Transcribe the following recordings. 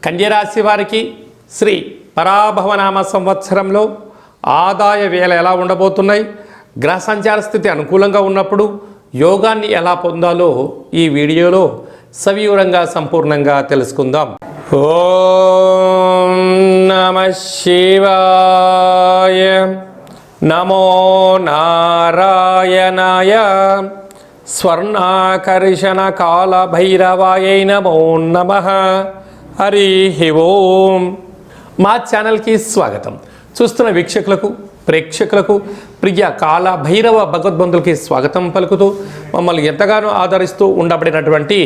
కన్యరాశి వారికి శ్రీ పరాభవనామ సంవత్సరంలో ఆదాయ వేళ ఎలా ఉండబోతున్నాయి, గ్రహ సంచార స్థితి అనుకూలంగా ఉన్నప్పుడు యోగాన్ని ఎలా పొందాలో ఈ వీడియోలో సవివరంగా సంపూర్ణంగా తెలుసుకుందాం. ఓం నమః శివాయ. నమో నారాయణాయ. స్వర్ణాకర్షణ కాల భైరవాయై నమో నమః. హరి ఓం. మా ఛానల్కి స్వాగతం. చూస్తున్న వీక్షకులకు ప్రేక్షకులకు ప్రియ కాల భైరవ భగవద్బంధులకి స్వాగతం పలుకుతూ మమ్మల్ని ఎంతగానో ఆదరిస్తూ ఉండబడినటువంటి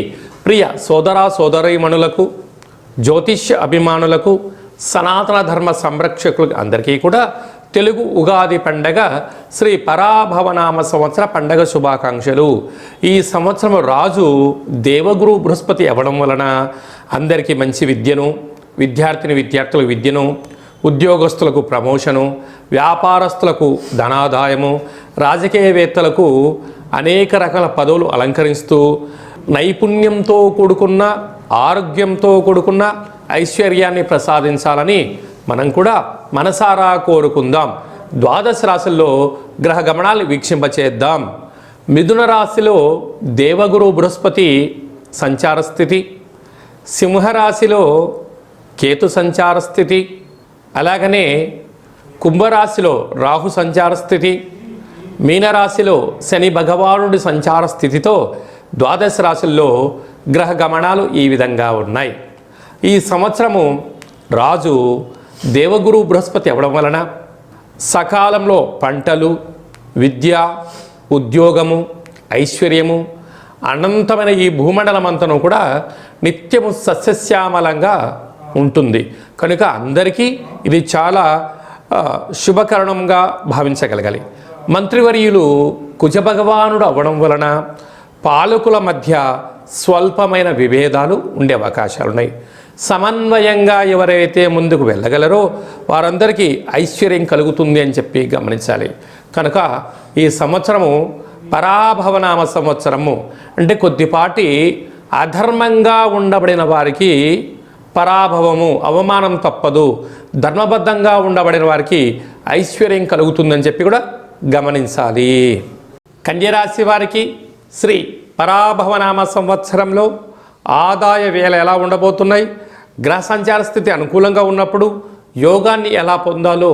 ప్రియ సోదర సోదరీమణులకు, జ్యోతిష్య అభిమానులకు, సనాతన ధర్మ సంరక్షకులకు అందరికీ కూడా తెలుగు ఉగాది పండగ శ్రీ పరాభవనామ సంవత్సర పండగ శుభాకాంక్షలు. ఈ సంవత్సరం రాజు దేవగురు బృహస్పతి అవ్వడం వలన అందరికీ మంచి విద్యను, విద్యార్థులకు విద్యను, ఉద్యోగస్తులకు ప్రమోషను, వ్యాపారస్తులకు ధనాదాయము, రాజకీయవేత్తలకు అనేక రకాల పదవులు అలంకరిస్తూ నైపుణ్యంతో కూడుకున్న, ఆరోగ్యంతో కూడుకున్న ఐశ్వర్యాన్ని ప్రసాదించాలని మనం కూడా మనసారా కోరుకుందాం. ద్వాదశ రాశుల్లో గ్రహ గమనాన్ని వీక్షింపచేద్దాం. మిథున రాశిలో దేవగురు బృహస్పతి సంచార స్థితి, సింహరాశిలో కేతు సంచార స్థితి, అలాగనే కుంభరాశిలో రాహు సంచార స్థితి, మీనరాశిలో శని భగవానుడి సంచార స్థితితో ద్వాదశ రాశుల్లో గ్రహ గమనాలు ఈ విధంగా ఉన్నాయి. ఈ సంవత్సరము రాజు దేవగురు బృహస్పతి అవ్వడం వలన సకాలంలో పంటలు, విద్య, ఉద్యోగము, ఐశ్వర్యము, అనంతమైన ఈ భూమండలమంతను కూడా నిత్యము సస్యశ్యామలంగా ఉంటుంది. కనుక అందరికీ ఇది చాలా శుభకరణంగా భావించగలగాలి. మంత్రివర్యులు కుజభగవానుడు అవ్వడం వలన పాలకుల మధ్య స్వల్పమైన విభేదాలు ఉండే అవకాశాలు ఉన్నాయి. సమన్వయంగా ఎవరైతే ముందుకు వెళ్ళగలరో వారందరికీ ఐశ్వర్యం కలుగుతుంది అని చెప్పి గమనించాలి. కనుక ఈ సంవత్సరము పరాభవనామ సంవత్సరము అంటే కొద్దిపాటి అధర్మంగా ఉండబడిన వారికి పరాభవము, అవమానం తప్పదు, ధర్మబద్ధంగా ఉండబడిన వారికి ఐశ్వర్యం కలుగుతుందని చెప్పి కూడా గమనించాలి. కన్యరాశి వారికి శ్రీ పరాభవనామ సంవత్సరంలో ఆదాయ వేళ ఎలా ఉండబోతున్నాయి, గ్రహ సంచార స్థితి అనుకూలంగా ఉన్నప్పుడు యోగాన్ని ఎలా పొందాలో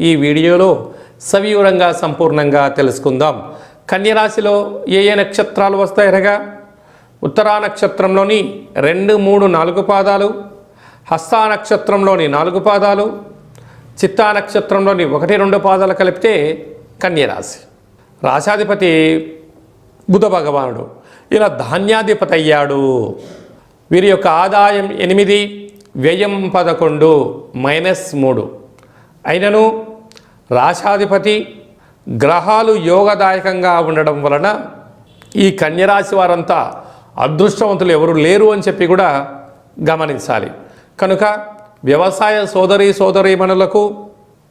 ఈ వీడియోలో సవివరంగా సంపూర్ణంగా తెలుసుకుందాం. కన్యరాశిలో ఏ ఏ నక్షత్రాలు వస్తాయనగా ఉత్తరా నక్షత్రంలోని 2, 3, 4 పాదాలు, హస్తా నక్షత్రంలోని 4 పాదాలు, చిత్తా నక్షత్రంలోని 1, 2 పాదాలు కలిపితే కన్యరాశి. రాశాధిపతి బుధ భగవానుడు, ఇలా ధాన్యాధిపతి అయ్యాడు. వీరి యొక్క ఆదాయం 8, వ్యయం 11, -3 అయినను రాశాధిపతి గ్రహాలు యోగదాయకంగా ఉండడం వలన ఈ కన్యరాశి వారంతా అదృష్టవంతులు ఎవరు లేరు అని చెప్పి కూడా గమనించాలి. కనుక వ్యవసాయ సోదరీమణులకు,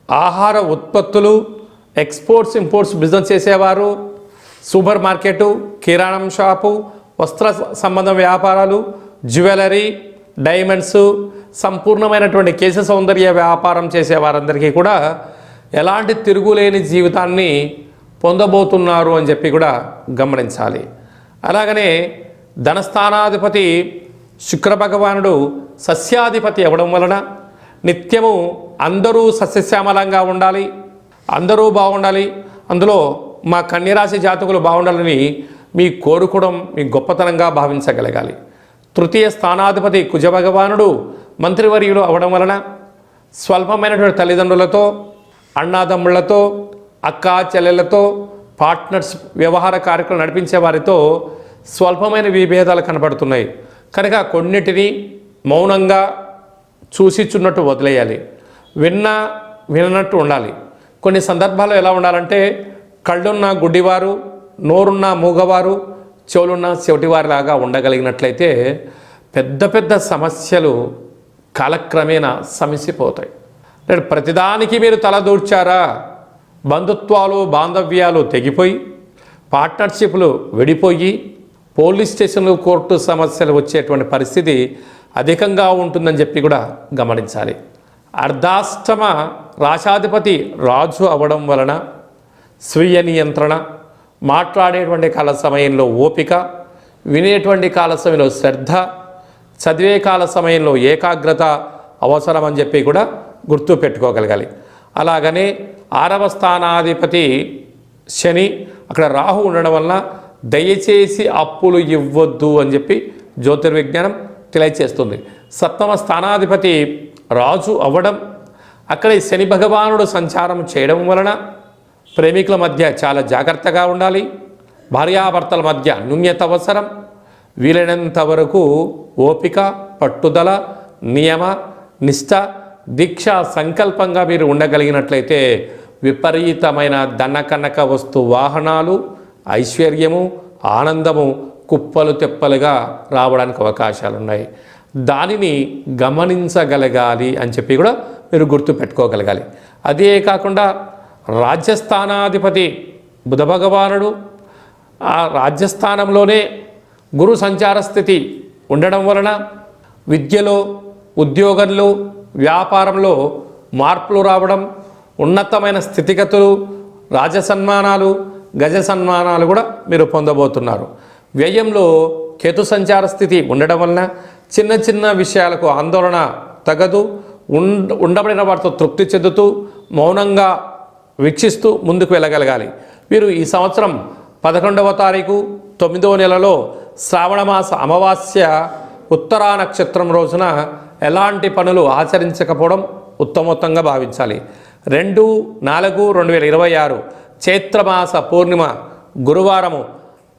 ఆహార ఉత్పత్తులు, ఎక్స్పోర్ట్స్ ఇంపోర్ట్స్ బిజినెస్ చేసేవారు, సూపర్ మార్కెటు, కిరాణం షాపు, వస్త్ర సంబంధ వ్యాపారాలు, జ్యువెలరీ, డైమండ్స్, సంపూర్ణమైనటువంటి కేశ సౌందర్య వ్యాపారం చేసే వారందరికీ కూడా ఎలాంటి తిరుగులేని జీవితాన్ని పొందబోతున్నారు అని చెప్పి కూడా గమనించాలి. అలాగనే ధనస్థానాధిపతి శుక్ర భగవానుడు సస్యాధిపతి అవ్వడం వలన నిత్యము అందరూ సస్యశ్యామలంగా ఉండాలి, అందరూ బాగుండాలి, అందులో మా కన్యరాశి జాతకులు బాగుండాలని మీ కోరుకోవడం మీ గొప్పతనంగా భావించగలగాలి. తృతీయ స్థానాధిపతి కుజభగవానుడు మంత్రివర్యులు అవ్వడం వలన స్వల్పమైనటువంటి తల్లిదండ్రులతో, అన్నాదమ్ముళ్లతో, అక్కా చెల్లెళ్లతో, పార్ట్నర్స్, వ్యవహార కార్యక్రమాలు నడిపించే వారితో స్వల్పమైన విభేదాలు కనపడుతున్నాయి. కనుక కొన్నిటిని మౌనంగా చూసిచున్నట్టు వదిలేయాలి, విననట్టు ఉండాలి. కొన్ని సందర్భాల్లో ఎలా ఉండాలంటే కళ్ళున్న గుడ్డివారు, నోరున్న మూగవారు, చెవులున్న చెవిటివారిలాగా ఉండగలిగినట్లయితే పెద్ద పెద్ద సమస్యలు కాలక్రమేణా సమసిపోతాయి. నేను ప్రతిదానికి మీరు తలదూర్చారా, బంధుత్వాలు బాంధవ్యాలు తెగిపోయి, పార్ట్నర్షిప్లు విడిపోయి, పోలీస్ స్టేషన్లు, కోర్టు సమస్యలు వచ్చేటువంటి పరిస్థితి అధికంగా ఉంటుందని చెప్పి కూడా గమనించాలి. అర్ధాష్టమ రాశాధిపతి రాజు అవ్వడం వలన స్వీయ నియంత్రణ, మాట్లాడేటువంటి కాల సమయంలో ఓపిక, వినేటువంటి కాల సమయంలో శ్రద్ధ, చదివే కాల సమయంలో ఏకాగ్రత అవసరం అని చెప్పి కూడా గుర్తు పెట్టుకోగలగాలి. అలాగనే 6వ స్థానాధిపతి శని, అక్కడ రాహు ఉండడం వలన దయచేసి అప్పులు ఇవ్వద్దు అని చెప్పి జ్యోతిర్విజ్ఞానం తెలియచేస్తుంది. 7వ స్థానాధిపతి రాజు అవ్వడం, అక్కడ శని భగవానుడు సంచారం చేయడం వలన ప్రేమికుల మధ్య చాలా జాగ్రత్తగా ఉండాలి. భార్యాభర్తల మధ్య న్యూన్యత అవసరం. వీలైనంత వరకు ఓపిక, పట్టుదల, నియమ, నిష్ఠ, దీక్ష, సంకల్పంగా మీరు ఉండగలిగినట్లయితే విపరీతమైన ధనకనక వస్తు వాహనాలు, ఐశ్వర్యము, ఆనందము కుప్పలు తెప్పలుగా రావడానికి అవకాశాలు ఉన్నాయి. దానిని గమనించగలగాలి అని చెప్పి కూడా మీరు గుర్తు పెట్టుకోగలగాలి. అదే కాకుండా రాజ్యస్థానాధిపతి బుధ భగవానుడు ఆ రాజ్యస్థానంలోనే గురు సంచార స్థితి ఉండడం వలన విద్యలో, ఉద్యోగంలో, వ్యాపారంలో మార్పులు రావడం, ఉన్నతమైన స్థితిగతులు, రాజసన్మానాలు, గజ సన్మానాలు కూడా మీరు పొందబోతున్నారు. వ్యయంలో కేతు సంచార స్థితి ఉండడం వలన చిన్న చిన్న విషయాలకు ఆందోళన తగదు. ఉండబడిన వాటితో తృప్తి చెందుతూ మౌనంగా వీక్షిస్తూ ముందుకు వెళ్ళగలగాలి. వీరు ఈ సంవత్సరం 11వ తారీఖు 9వ నెలలో శ్రావణమాస అమావాస్య ఉత్తరా నక్షత్రం రోజున ఎలాంటి పనులు ఆచరించకపోవడం ఉత్తమోత్తంగా భావించాలి. 2/4/2026 చైత్రమాస పూర్ణిమ గురువారము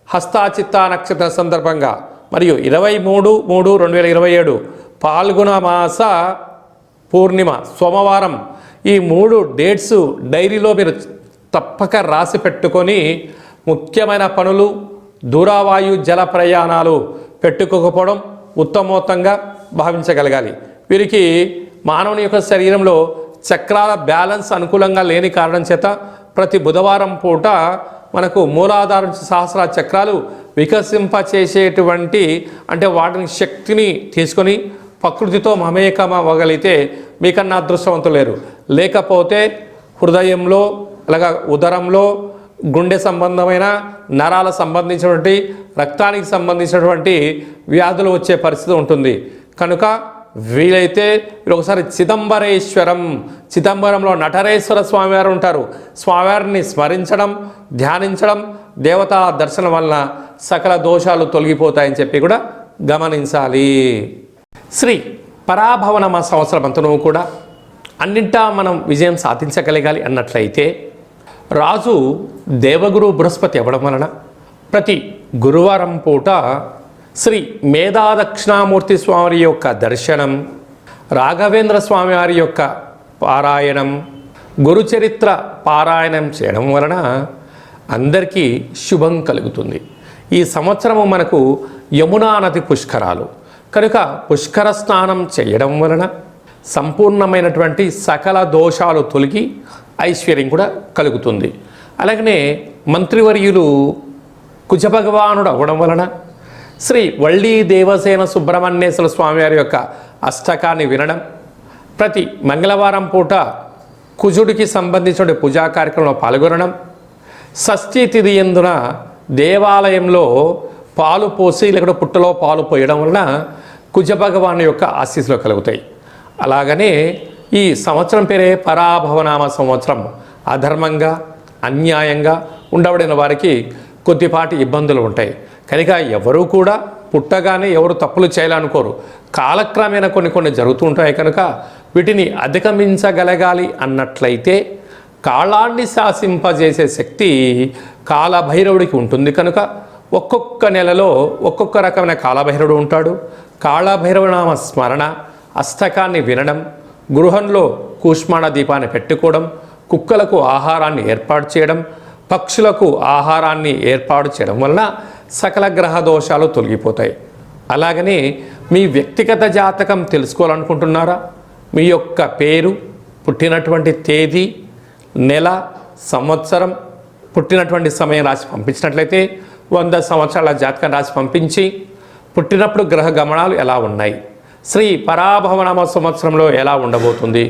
హస్తాచిత్తా నక్షత్ర సందర్భంగా మరియు 23/3/2027 పాల్గొన మాస పూర్ణిమ సోమవారం, ఈ 3 డేట్స్ డైరీలో మీరు తప్పక రాసి పెట్టుకొని ముఖ్యమైన పనులు, దూరావాయు జల ప్రయాణాలు పెట్టుకోకపోవడం ఉత్తమోత్తంగా భావించగలగాలి. వీరికి మానవుని యొక్క శరీరంలో చక్రాల బ్యాలెన్స్ అనుకూలంగా లేని కారణం చేత ప్రతి బుధవారం పూట మనకు మూలాధార సహస్ర చక్రాలు వికసింపచేసేటువంటి, అంటే వాటిని శక్తిని తీసుకొని ప్రకృతితో మమేకమవ్వగలిగితే మీకన్నా అదృష్టవంతులు లేరు. లేకపోతే హృదయంలో, అలాగా ఉదరంలో, గుండె సంబంధమైన నరాల సంబంధించినటువంటి, రక్తానికి సంబంధించినటువంటి వ్యాధులు వచ్చే పరిస్థితి ఉంటుంది. కనుక వీలైతే మీరు ఒకసారి చిదంబరంలో నటరేశ్వర స్వామివారు ఉంటారు. స్వామివారిని స్మరించడం, ధ్యానించడం, దేవతా దర్శనం వలన సకల దోషాలు తొలగిపోతాయని చెప్పి కూడా గమనించాలి. శ్రీ పరాభవనామ సంవత్సరం అంతను కూడా అన్నింటా మనం విజయం సాధించగలగాలి అన్నట్లయితే రాజు దేవగురు బృహస్పతి అవ్వడం వలన ప్రతి గురువారం పూట శ్రీ మేధా దక్షిణామూర్తి స్వామి యొక్క దర్శనం, రాఘవేంద్ర స్వామి వారి యొక్క పారాయణం, గురుచరిత్ర పారాయణం చేయడం వలన అందరికీ శుభం కలుగుతుంది. ఈ సంవత్సరము మనకు యమునా నది పుష్కరాలు కనుక పుష్కర స్నానం చేయడం వలన సంపూర్ణమైనటువంటి సకల దోషాలు తొలగి ఐశ్వర్యం కూడా కలుగుతుంది. అలాగనే మంత్రివర్యులు కుజభగవానుడు అవ్వడం వలన శ్రీ వళ్ళీ దేవసేన సుబ్రహ్మణ్యేశ్వర స్వామివారి యొక్క అష్టకాన్ని వినడం, ప్రతి మంగళవారం పూట కుజుడికి సంబంధించిన పూజా కార్యక్రమంలో పాల్గొనడం, షష్ఠీ తిథి యందున దేవాలయంలో పాలు పోసి లేకపోతే పుట్టలో పాలు పోయడం వలన కుజభగవాను యొక్క ఆశీస్సులు కలుగుతాయి. అలాగనే ఈ సంవత్సరం పేరే పరాభవనామ సంవత్సరం. అధర్మంగా, అన్యాయంగా ఉండబడిన వారికి కొద్దిపాటి ఇబ్బందులు ఉంటాయి. కనుక ఎవరు కూడా పుట్టగానే ఎవరు తప్పులు చేయాలనుకోరు. కాలక్రమేణా కొన్ని జరుగుతూ ఉంటాయి. కనుక వీటిని అధిగమించగలగాలి అన్నట్లయితే కాలాన్ని శాసింపజేసే శక్తి కాలభైరవుడికి ఉంటుంది. కనుక ఒక్కొక్క నెలలో ఒక్కొక్క రకమైన కాలభైరవుడు ఉంటాడు. కాళభైరవనామ స్మరణ, అష్టకాన్ని వినడం, గృహంలో కూష్మాణ దీపాన్ని పెట్టుకోవడం, కుక్కలకు ఆహారాన్ని ఏర్పాటు చేయడం, పక్షులకు ఆహారాన్ని ఏర్పాటు చేయడం వలన సకల గ్రహ దోషాలు తొలగిపోతాయి. అలాగనే మీ వ్యక్తిగత జాతకం తెలుసుకోవాలనుకుంటున్నారా? మీ యొక్క పేరు, పుట్టినటువంటి తేదీ, నెల, సంవత్సరం, పుట్టినటువంటి సమయం రాసి పంపించినట్లయితే 100 సంవత్సరాల జాతకం రాసి పంపించి పుట్టినప్పుడు గ్రహ గమనాలు ఎలా ఉన్నాయి, శ్రీ పరాభవనామ సంవత్సరంలో ఎలా ఉండబోతుంది,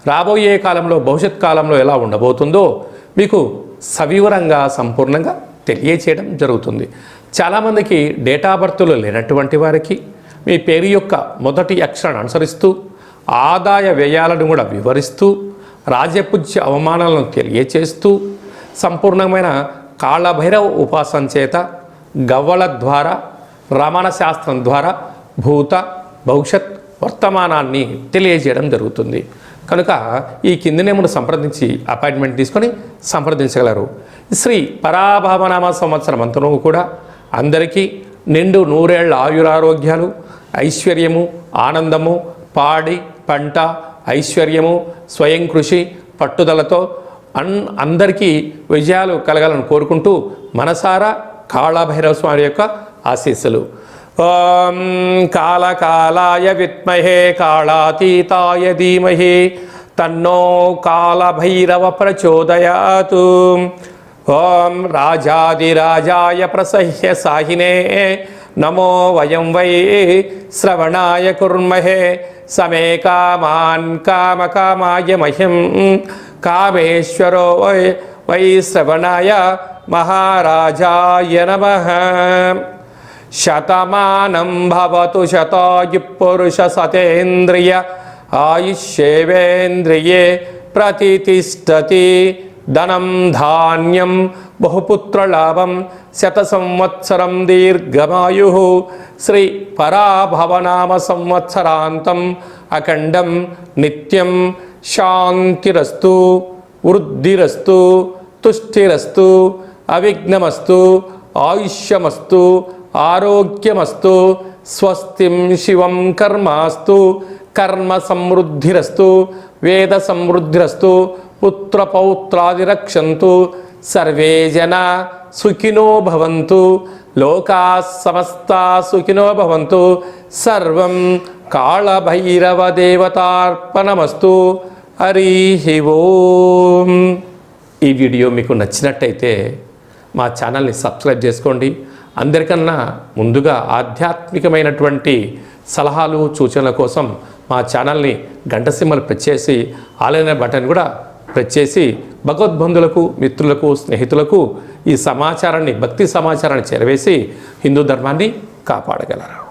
రాబోయే కాలంలో భవిష్యత్ కాలంలో ఎలా ఉండబోతుందో మీకు సవివరంగా సంపూర్ణంగా తెలియచేయడం జరుగుతుంది. చాలామందికి డేటా బర్త్లు లేనటువంటి వారికి మీ పేరు యొక్క మొదటి అక్షరాన్ని అనుసరిస్తూ ఆదాయ వ్యయాలను కూడా వివరిస్తూ రాజపూజ్య అవమానాలను తెలియచేస్తూ సంపూర్ణమైన కాళభైరవ ఉపాసన చేత గవ్వల ద్వారా రమణ శాస్త్రం ద్వారా భూత భవిష్యత్ వర్తమానాన్ని తెలియజేయడం జరుగుతుంది. కనుక ఈ కింది నేమును సంప్రదించి అపాయింట్మెంట్ తీసుకొని సంప్రదించగలరు. శ్రీ పరాభవనామ సంవత్సరం అంతనూ కూడా అందరికీ నిండు నూరేళ్ల ఆయురారోగ్యాలు, ఐశ్వర్యము, ఆనందము, పాడి పంట, ఐశ్వర్యము, స్వయం కృషి, పట్టుదలతో అందరికీ విజయాలు కలగాలని కోరుకుంటూ మనసారా కాళభైరవ స్వామి యొక్క ఆశీస్సులు. ఓం కాళకాలాయ విద్మహే కాళాతీతాయ ధీమహి తన్నో కాళభైరవ ప్రచోదయాతు. ఓం రాజాదిరాజాయ ప్రసహ్య సాహినే నమో వయం వై శ్రవణాయ కుర్మహే సమే కామాన్ కామకామాయ మహ్యం కామేశ్వరో వై శ్రవణాయ మహారాజాయ నమః. శతమానం భవతు శతాయు పురుష సతేంద్రియ ఆయుష్యేవేంద్రియే ప్రతితిష్టతి. ధనం ధాన్యం బహుపుత్రలాభం శత సంవత్సరం దీర్ఘమాయు. శ్రీ పరాభవనామ సంవత్సరాంతం అఖండం నిత్యం శాంతిరస్తు, వృద్ధిరస్తు, తుష్టిరస్తు, అవిఘ్నమస్తు, ఆయుష్యమస్తు, ఆరోగ్యమస్తు, స్వస్తిం శివం కర్మాస్తు, కర్మ సమృద్ధిరస్తు, వేద సమృద్ధిరస్తు, పుత్రపౌత్రాదిరక్షంతు, సర్వే జనా సుఖినో భవంతు, లోకా సమస్తా సుఖినో భవంతు. సర్వం కాళభైరవ దేవతార్పణమస్తు. హరి ఓం. ఈ వీడియో మీకు నచ్చినట్టయితే మా ఛానల్ని సబ్స్క్రైబ్ చేసుకోండి. అందరికన్నా ముందుగా ఆధ్యాత్మికమైనటువంటి సలహాలు సూచనల కోసం మా ఛానల్ని గంట సింబల్ ప్రెస్ చేసి ఆలైన బటన్ కూడా ప్రెస్ చేసి భగవద్బంధులకు, మిత్రులకు, స్నేహితులకు ఈ సమాచారాన్ని, భక్తి సమాచారాన్ని చేరవేసి హిందూ ధర్మాన్ని కాపాడగలరు.